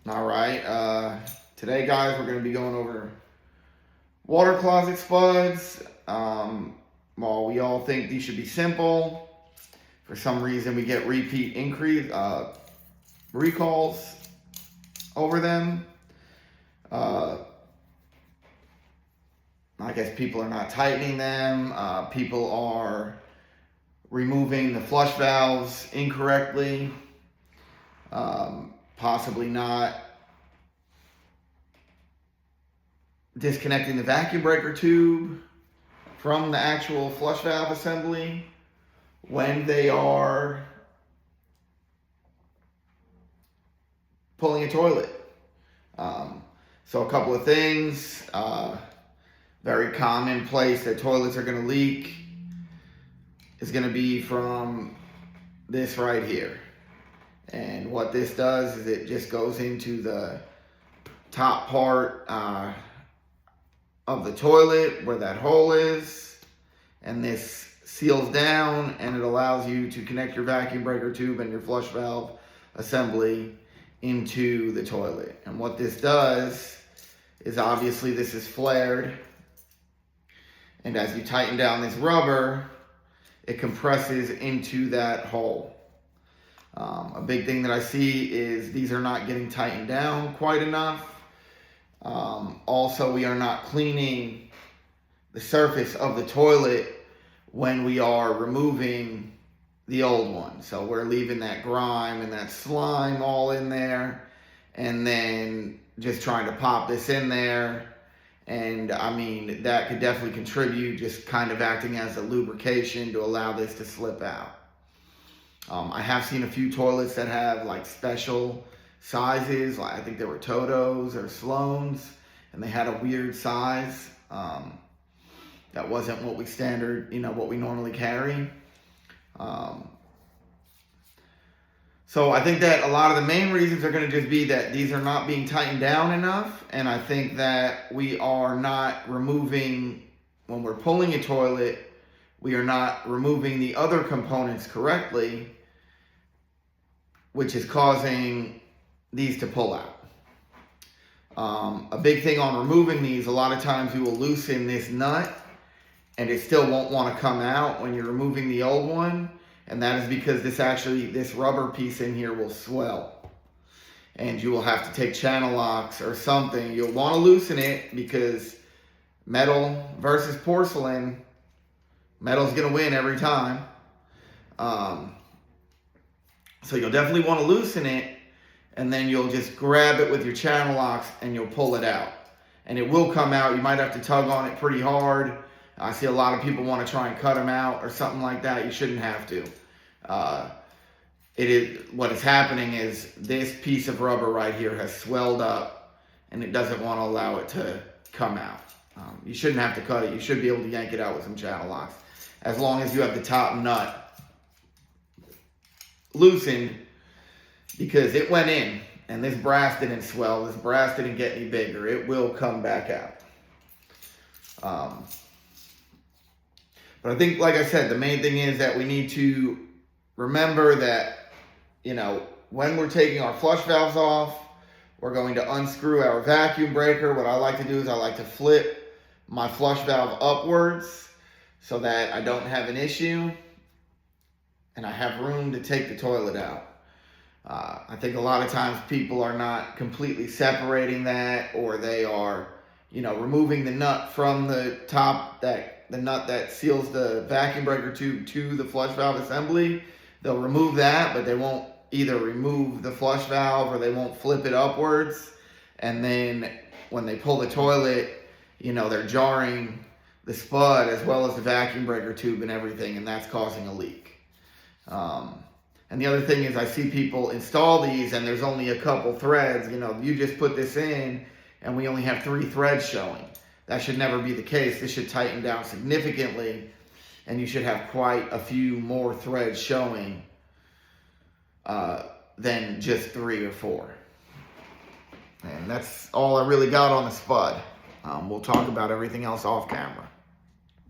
All right. Today, guys, we're going to be going over water closet spuds. While we all think these should be simple, for some reason we get repeat recalls over them. I guess people are not tightening them. People are removing the flush valves incorrectly. Possibly not disconnecting the vacuum breaker tube from the actual flush valve assembly when they are pulling a toilet. So a couple of things. Very common place that toilets are going to leak is going to be from this right here. And what this does is it just goes into the top part of the toilet where that hole is, and this seals down and it allows you to connect your vacuum breaker tube and your flush valve assembly into the toilet. And what this does is, obviously this is flared, and as you tighten down this rubber, it compresses into that hole. A big thing that I see is these are not getting tightened down quite enough. Also, we are not cleaning the surface of the toilet when we are removing the old one. So we're leaving that grime and that slime all in there, and then just trying to pop this in there. And I mean, that could definitely contribute, just kind of acting as a lubrication to allow this to slip out. I have seen a few toilets that have like special sizes. Like I think they were Toto's or Sloan's, and they had a weird size. That wasn't what we what we normally carry. So I think that a lot of the main reasons are going to just be that these are not being tightened down enough. And I think that we are not removing, when we're pulling a toilet, we are not removing the other components correctly, which is causing these to pull out. A big thing on removing these, a lot of times you will loosen this nut and it still won't want to come out when you're removing the old one. And that is because this rubber piece in here will swell. And you will have to take channel locks or something. You'll want to loosen it because metal versus porcelain, metal's going to win every time. So you'll definitely want to loosen it, and then you'll just grab it with your channel locks and you'll pull it out. And it will come out. You might have to tug on it pretty hard. I see a lot of people want to try and cut them out or something like that. You shouldn't have to. What is happening is this piece of rubber right here has swelled up and it doesn't want to allow it to come out. You shouldn't have to cut it. You should be able to yank it out with some channel locks, as long as you have the top nut loosened, because it went in and this brass didn't swell. This brass didn't get any bigger. It will come back out. But I think, like I said, the main thing is that we need to remember that, when we're taking our flush valves off, we're going to unscrew our vacuum breaker. What I like to do is I like to flip my flush valve upwards so that I don't have an issue and I have room to take the toilet out. I think a lot of times people are not completely separating that, or they are, removing the nut from the top, the nut that seals the vacuum breaker tube to the flush valve assembly. They'll remove that, but they won't either remove the flush valve or they won't flip it upwards. And then when they pull the toilet, they're jarring the spud as well as the vacuum breaker tube and everything, and that's causing a leak. And the other thing is, I see people install these and there's only a couple threads. You just put this in and we only have 3 threads showing. That should never be the case. This should tighten down significantly, and you should have quite a few more threads showing than just 3 or 4. And that's all I really got on the spud. We'll talk about everything else off camera.